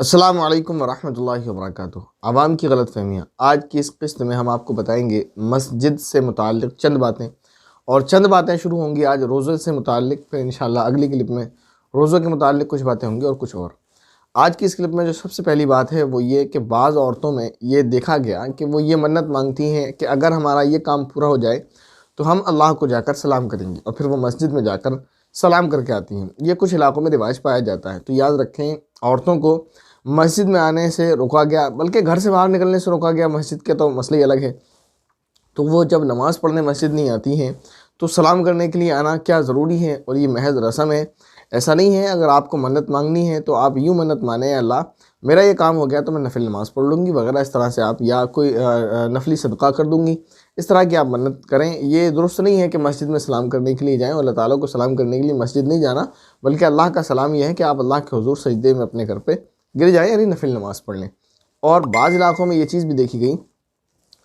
अस्सलामु अलैकुम वरहमतुल्लाहि वबरकातुहू। आवाम की गलतफ़हमियाँ। आज की इस किस्त में हम आपको बताएंगे मस्जिद से मुताल्लिक़ चंद बातें, और चंद बातें शुरू होंगी आज रोज़े से मुताल्लिक़, फिर इंशाअल्लाह अगली क्लिप में रोज़ों के मुताल्लिक़ कुछ बातें होंगी और कुछ और। आज की इस क्लिप में जो सबसे पहली बात है वो ये कि बाज़ औरतों में ये देखा गया कि वो ये मन्नत मांगती हैं कि अगर हमारा ये काम पूरा हो जाए तो हम अल्लाह को जाकर सलाम करेंगी, और फिर वो मस्जिद में जाकर सलाम करके आती हैं। ये कुछ इलाक़ों में रिवाज पाया जाता है। तो याद रखें, औरतों को मस्जिद में आने से रोका गया, बल्कि घर से बाहर निकलने से रोका गया। मस्जिद के तो मसले ही अलग है। तो वो जब नमाज़ पढ़ने मस्जिद नहीं आती हैं तो सलाम करने के लिए आना क्या ज़रूरी है, और ये महज रस्म है, ऐसा नहीं है। अगर आपको मन्नत मांगनी है तो आप यूँ मन्नत माने, अल्लाह मेरा ये काम हो गया तो मैं नफिल नमाज़ पढ़ लूँगी वगैरह, इस तरह से आप, या कोई नफली सदका कर दूँगी, इस तरह की आप मन्नत करें। ये दुरुस्त नहीं है कि मस्जिद में सलाम करने के लिए जाएँ, और अल्लाह ताला को सलाम करने के लिए मस्जिद नहीं जाना, बल्कि अल्लाह का सलाम यह है कि आप अल्लाह के हुज़ूर सजदे में अपने घर पे गिर जाएँ, यानी नफिल नमाज़ पढ़ लें। और बाज़ इलाक़ों में ये चीज़ भी देखी गई,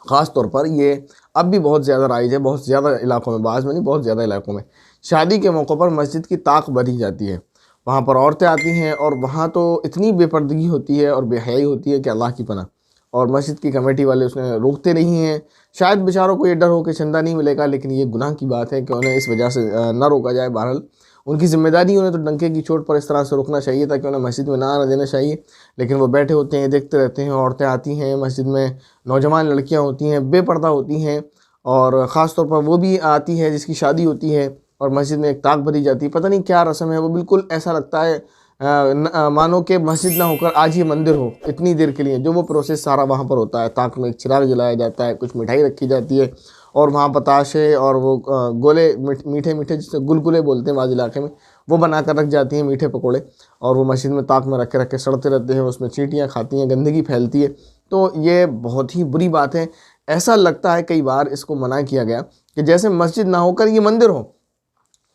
ख़ास तौर पर ये अब भी बहुत ज़्यादा राइज है, बहुत ज़्यादा इलाक़ों में, बाज़ में नहीं, बहुत ज़्यादा इलाक़ों में शादी के मौक़ों पर मस्जिद की ताक बढ़ी जाती है। वहाँ पर औरतें आती हैं और वहाँ तो इतनी बेपर्दगी होती है और बेहयाई होती है कि अल्लाह की पनाह। और मस्जिद की कमेटी वाले उसमें रोकते नहीं हैं। शायद बेचारों को ये डर हो कि चंदा नहीं मिलेगा, लेकिन ये गुनाह की बात है कि उन्हें इस वजह से ना रोका जाए। बहरहाल उनकी ज़िम्मेदारी, उन्हें तो डंके की चोट पर इस तरह से रोकना चाहिए था कि उन्हें मस्जिद में ना आने देना चाहिए। लेकिन वो बैठे होते हैं, देखते रहते हैं। औरतें आती हैं मस्जिद में, नौजवान लड़कियां होती हैं, बेपर्दा होती हैं, और ख़ास तौर पर वो भी आती है जिसकी शादी होती है, और मस्जिद में एक ताक भरी जाती है। पता नहीं क्या रस्म है, वो बिल्कुल ऐसा लगता है मानो कि मस्जिद ना होकर आज ये मंदिर हो। इतनी देर के लिए जो वो प्रोसेस सारा वहाँ पर होता है, ताक में एक चिराग जलाया जाता है, कुछ मिठाई रखी जाती है, और वहाँ बताशे और वो गोले, मीठे मीठे जिसे गुलगुले बोलते हैं बाज़ इलाके में, वो बना कर रख जाती हैं, मीठे पकोड़े, और वो मस्जिद में ताक में रखे रखे सड़ते रहते हैं। उसमें चींटियाँ खाती हैं, गंदगी फैलती है। तो ये बहुत ही बुरी बात है। ऐसा लगता है कई बार इसको मना किया गया कि जैसे मस्जिद ना होकर ये मंदिर हो,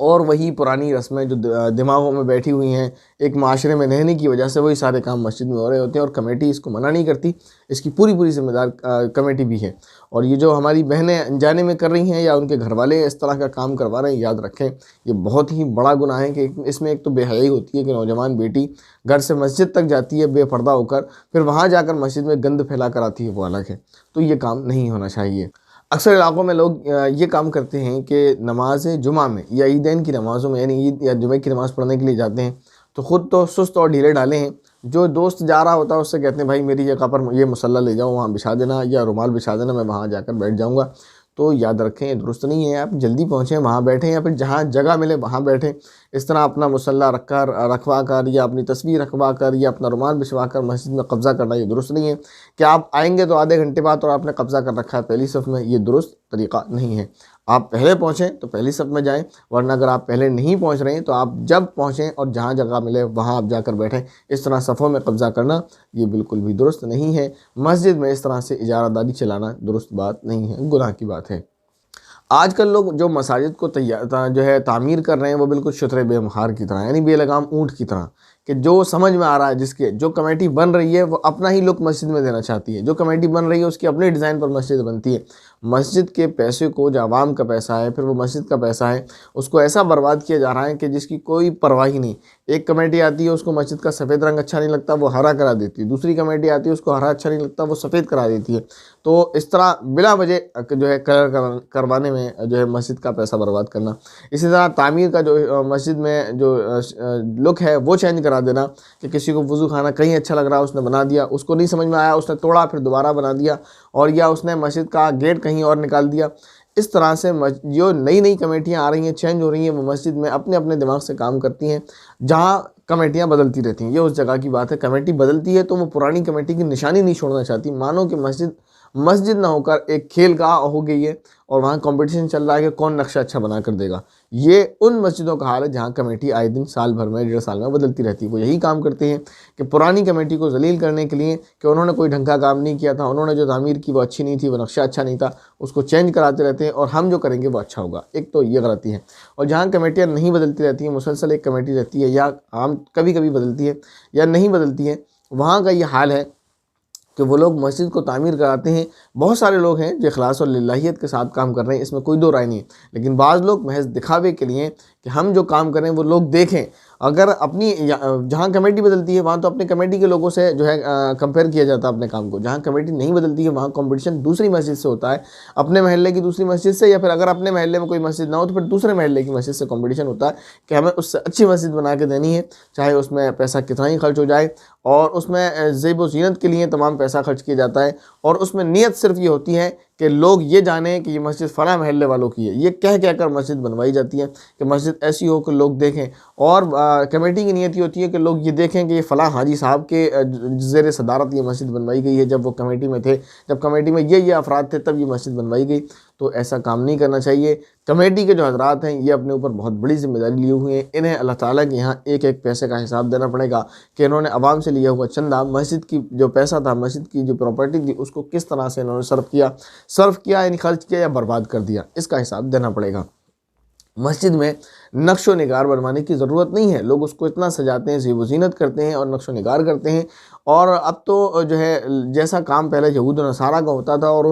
और वही पुरानी रस्में जो दिमागों में बैठी हुई हैं, एक माशरे में रहने की वजह से वही सारे काम मस्जिद में हो रहे होते हैं, और कमेटी इसको मना नहीं करती। इसकी पूरी पूरी जिम्मेदार कमेटी भी है। और ये जो हमारी बहनें अनजाने में कर रही हैं या उनके घर वाले इस तरह का काम करवा रहे हैं, याद रखें ये बहुत ही बड़ा गुनाह है कि इसमें एक तो बेहयाई होती है कि नौजवान बेटी घर से मस्जिद तक जाती है बेपर्दा होकर, फिर वहाँ जाकर मस्जिद में गंद फैला कर आती है, वो अलग है। तो ये काम नहीं होना चाहिए। अक्सर इलाक़ों में लोग ये काम करते हैं कि नमाज जुमा में या ईदैन की नमाज़ों में, यानी ईद या जुमे की नमाज़ पढ़ने के लिए जाते हैं, तो ख़ुद तो सुस्त और ढीले ढाले हैं। जो दोस्त जा रहा होता है उससे कहते हैं भाई मेरी जगह पर ये मुसल्ला ले जाओ, वहाँ बिछा देना, या रुमाल बिछा देना, मैं वहाँ जाकर बैठ जाऊँगा। तो याद रखें, दुरुस्त नहीं है। आप जल्दी पहुँचें, वहाँ बैठें, या फिर जहाँ जगह मिले वहाँ बैठें। इस तरह अपना मुसल्ला रखवा कर, या अपनी तस्वीर रखवा कर, या अपना रुमाल बिछवा कर मस्जिद में कब्ज़ा करना, ये दुरुस्त नहीं है। कि आप आएंगे तो आधे घंटे बाद और आपने कब्ज़ा कर रखा है पहली सफ़ में, ये दुरुस्त तरीक़ा नहीं है। आप पहले पहुँचें तो पहली सफ़ में जाएं, वरना अगर आप पहले नहीं पहुँच रहे हैं तो आप जब पहुँचें और जहाँ जगह मिले वहाँ आप जाकर बैठें। इस तरह सफ़ों में कब्ज़ा करना ये बिल्कुल भी दुरुस्त नहीं है। मस्जिद में इस तरह से इजारादारी चलाना दुरुस्त बात नहीं है, गुनाह की बात है। आजकल लोग जो मसाजिद को जो है तामीर कर रहे हैं, वो बिल्कुल शुतरे बेमहार की तरह, यानी बेलगाम ऊँट की तरह, कि जो समझ में आ रहा है, जिसके जो कमेटी बन रही है वो अपना ही लुक मस्जिद में देना चाहती है। जो कमेटी बन रही है उसकी अपने डिज़ाइन पर मस्जिद बनती है। मस्जिद के पैसे को, जो आवाम का पैसा है, फिर वो मस्जिद का पैसा है, उसको ऐसा बर्बाद किया जा रहा है कि जिसकी कोई परवाह ही नहीं। एक कमेटी आती है, उसको मस्जिद का सफ़ेद रंग अच्छा नहीं लगता, वो हरा करा देती है। दूसरी कमेटी आती है, उसको हरा अच्छा नहीं लगता, वो सफ़ेद करा देती है। तो इस तरह बिला वजह जो है कलर करवाने में जो है मस्जिद का पैसा बर्बाद करना। इसी तरह तामीर का जो मस्जिद में जो लुक है वो चेंज करा देना, कि किसी को वज़ू खाना कहीं अच्छा लग रहा है, उसने बना दिया, उसको नहीं समझ में आया, उसने तोड़ा फिर दोबारा बना दिया, और या उसने मस्जिद का गेट कहीं और निकाल दिया। इस तरह से जो नई नई कमेटियाँ आ रही हैं, चेंज हो रही हैं, वो मस्जिद में अपने अपने दिमाग से काम करती हैं। जहाँ कमेटियाँ बदलती रहती हैं, ये उस जगह की बात है। कमेटी बदलती है तो वो पुरानी कमेटी की निशानी नहीं छोड़ना चाहती। मानो कि मस्जिद ना होकर एक खेल गाह हो गई है, और वहाँ कंपटीशन चल रहा है कि कौन नक्शा अच्छा बना कर देगा। ये उन मस्जिदों का हाल है जहाँ कमेटी आए दिन साल भर में, 1.5 साल में बदलती रहती है। वो यही काम करते हैं कि पुरानी कमेटी को जलील करने के लिए, कि उन्होंने कोई ढंग का काम नहीं किया था, उन्होंने जो तामीर की वो अच्छी नहीं थी, वो नक्शा अच्छा नहीं था, उसको चेंज कराते रहते हैं, और हम जो करेंगे वो अच्छा होगा। एक तो ये गलती है। और जहाँ कमेटियाँ नहीं बदलती रहती हैं, मुसलसल एक कमेटी रहती है, या आम कभी कभी बदलती है या नहीं बदलती है, वहाँ का ये हाल है कि वो लोग मस्जिद को तामीर कराते हैं। बहुत सारे लोग हैं जो इखलास और लिल्लाहियत के साथ काम कर रहे हैं, इसमें कोई दो राय नहीं है। लेकिन बाज़ लोग महज दिखावे के लिए कि हम जो काम करें वो लोग देखें। अगर अपनी जहाँ कमेटी बदलती है वहाँ तो अपने कमेटी के लोगों से जो है कंपेयर किया जाता है अपने काम को। जहाँ कमेटी नहीं बदलती है वहाँ कंपटीशन दूसरी मस्जिद से होता है, अपने महल्ले की दूसरी मस्जिद से, या फिर अगर अपने महल्ले में कोई मस्जिद ना हो तो फिर दूसरे महल्ले की मस्जिद से कंपटीशन होता है कि हमें उससे अच्छी मस्जिद बना के देनी है, चाहे उसमें पैसा कितना ही खर्च हो जाए। और उसमें ज़ेब व ज़ीनत के लिए तमाम पैसा खर्च किया जाता है, और उसमें नीयत सिर्फ ये होती है कि लोग ये जानें कि ये मस्जिद फ़लाँ महल्ले वालों की है। ये कह कर मस्जिद बनवाई जाती है कि मस्जिद ऐसी हो कि लोग देखें। और कमेटी की नीयत ये होती है कि लोग ये देखें कि ये फ़लाँ हाजी साहब के ज़ेर सदारत ये मस्जिद बनवाई गई है, जब वो कमेटी में थे, जब कमेटी में ये अफराद थे तब ये मस्जिद बनवाई गई। तो ऐसा काम नहीं करना चाहिए। कमेटी के जो हजरात हैं ये अपने ऊपर बहुत बड़ी जिम्मेदारी लिए हुए हैं। इन्हें अल्लाह ताला के यहाँ एक एक पैसे का हिसाब देना पड़ेगा कि इन्होंने आवाम से लिया हुआ चंदा, मस्जिद की जो पैसा था, मस्जिद की जो प्रॉपर्टी थी, उसको किस तरह से इन्होंने सर्व किया यानी खर्च किया या बर्बाद कर दिया, इसका हिसाब देना पड़ेगा। मस्जिद में नक्शो निगार बनवाने की ज़रूरत नहीं है। लोग उसको इतना सजाते हैं, ज़ेब व ज़ीनत करते हैं और नक्शो निगार करते हैं। और अब तो जो है जैसा काम पहले यहूद व नसारा का होता था और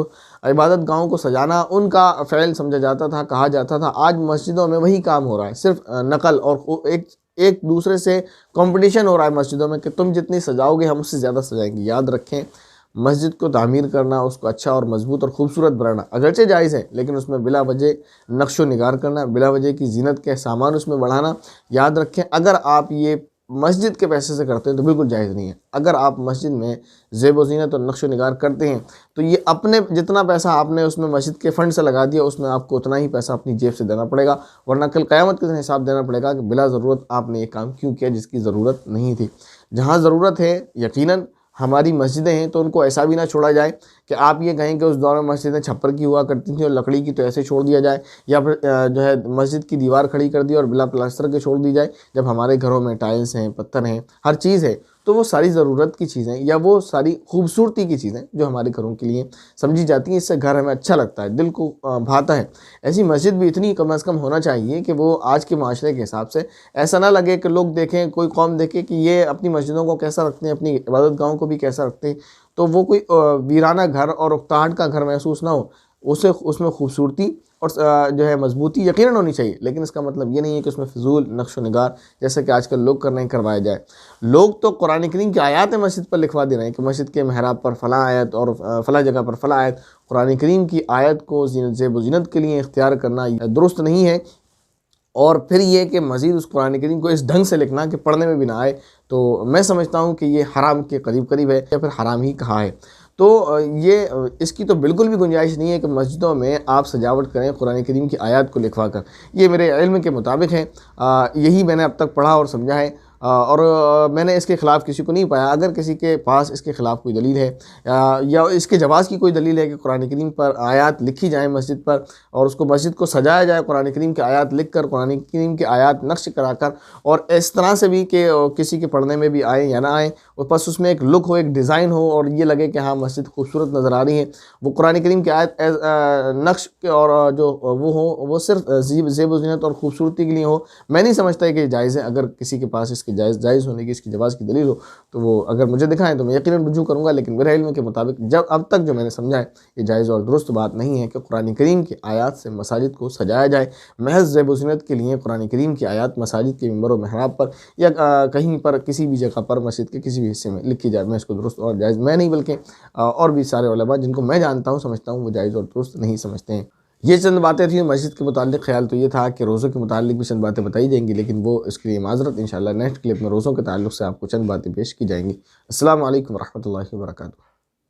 इबादत गाहों को सजाना उनका फ़ैल समझा जाता था, कहा जाता था, आज मस्जिदों में वही काम हो रहा है। सिर्फ नकल और एक दूसरे से कंपटीशन हो रहा है मस्जिदों में कि तुम जितनी सजाओगे हम उससे ज़्यादा सजाएंगे। याद रखें, मस्जिद को तामीर करना, उसको अच्छा और मजबूत और ख़ूबसूरत बनाना अगरचे जायज़ है, लेकिन उसमें बिला वजह नक्शो निगार करना, बिला वजह की ज़ीनत के सामान उसमें बढ़ाना, याद रखें अगर आप ये मस्जिद के पैसे से करते हैं तो बिल्कुल जायज़ नहीं है। अगर आप मस्जिद में ज़ेब व ज़ीनत और नक्शो निगार करते हैं तो ये अपने जितना पैसा आपने उसमें मस्जिद के फ़ंड से लगा दिया, उसमें आपको उतना ही पैसा अपनी जेब से देना पड़ेगा, वरना कल क़यामत के दिन हिसाब देना पड़ेगा कि बिला ज़रूरत आपने ये काम क्यों किया जिसकी ज़रूरत नहीं थी। जहाँ ज़रूरत है, यकीनन हमारी मस्जिदें हैं तो उनको ऐसा भी ना छोड़ा जाए कि आप ये कहें कि उस दौर में मस्जिदें छप्पर की हुआ करती थी और लकड़ी की, तो ऐसे छोड़ दिया जाए, या फिर जो है मस्जिद की दीवार खड़ी कर दी और बिला प्लास्टर के छोड़ दी जाए, जब हमारे घरों में टाइल्स हैं, पत्थर हैं, हर चीज़ है। तो वो सारी ज़रूरत की चीज़ें या वो सारी खूबसूरती की चीज़ें जो हमारे घरों के लिए समझी जाती हैं, इससे घर हमें अच्छा लगता है, दिल को भाता है। ऐसी मस्जिद भी इतनी कम अज़ कम होना चाहिए कि वो आज के माशरे के हिसाब से ऐसा ना लगे कि लोग देखें, कोई कौम देखे कि ये अपनी मस्जिदों को कैसा रखते हैं, अपनी इबादत गाहों को भी कैसा रखते हैं, तो वो कोई वीराना घर और उकताहट का घर महसूस ना हो। उसे उसमें खूबसूरती और जो है मजबूती यकीनन होनी चाहिए, लेकिन इसका मतलब ये नहीं है कि उसमें फ़िजूल नक्शो निगार जैसे कि आजकल लोग कर रहे हैं करवाया जाए। लोग तो कुरान करीम की आयतें मस्जिद पर लिखवा दे रहे हैं कि मस्जिद के महराब पर फ़लाँ आयत और फ़लाँ जगह पर फ़लाँ आयत। कुरान करीम की आयत को ज़ेब व ज़ीनत के लिए इख्तियार करना दुरुस्त नहीं है। और फिर ये कि मज़ीद उस कुरान करीम को इस ढंग से लिखना कि पढ़ने में भी ना आए, तो मैं समझता हूँ कि ये हराम के करीब है या फिर हराम ही कहा है। तो ये इसकी तो बिल्कुल भी गुंजाइश नहीं है कि मस्जिदों में आप सजावट करें कुरान करीम की आयत को लिखवा कर। ये मेरे इल्म के मुताबिक है, यही मैंने अब तक पढ़ा और समझा है, और मैंने इसके ख़िलाफ़ किसी को नहीं पाया। अगर किसी के पास इसके ख़िलाफ़ कोई दलील है या इसके जवाज़ की कोई दलील है कि कुरान करीम पर आयत लिखी जाए मस्जिद पर और उसको मस्जिद को सजाया जाए कुरान करीम की आयत लिख कर, कुरान करीम की आयत नक्श करा कर, और इस तरह से भी कि किसी के पढ़ने में भी आए या ना आए, और बस उसमें एक लुक हो, एक डिज़ाइन हो और ये लगे कि हाँ मस्जिद खूबसूरत नज़र आ रही है, वो कुरान करीम की आयत नक्श और जो वो हो वो सिर्फ ज़ेब व ज़ीनत और ख़ूबसूरती के लिए हो। मैं नहीं समझता कि जायज़ है। अगर किसी के पास इसकी जायज़ होने की इसकी जवाज़ की दलील हो तो वो अगर मुझे दिखाएं तो मैं यकीनन रुजू करूँगा, लेकिन मेरे इल्म के मुताबिक जब अब तक जो मैंने समझा है ये जायज़ और दुरुस्त बात नहीं है कि कुरान करीम की आयत से मसाजिद को सजाया जाए। महज ज़ेब व ज़ीनत के लिए कुरान करीम की आयत मसाजिद के मिंबर व महराब पर या कहीं पर किसी भी जगह पर मस्जिद के किसी भी हिस्से में लिखी जाए, मैं इसको दुरुस्त और जायज़ मैं नहीं बल्कि और भी सारे उलमा जिनको मैं जानता हूँ समझता हूँ वो जायज़ और दुरुस्त नहीं समझते हैं। ये चंद बातें थी मस्जिद के मुतालिक। ख्याल तो ये था कि रोज़ों के मुतालिक भी चंद बातें बताई जाएंगी, लेकिन वो इसके लिए माज़रत इंशाअल्लाह नेक्स्ट क्लिप में रोज़ों के ताल्लुक़ से आपको चंद बातें पेश की जाएंगी। अस्सलामु अलैकुम रहमतुल्लाहि व बरकातुहू।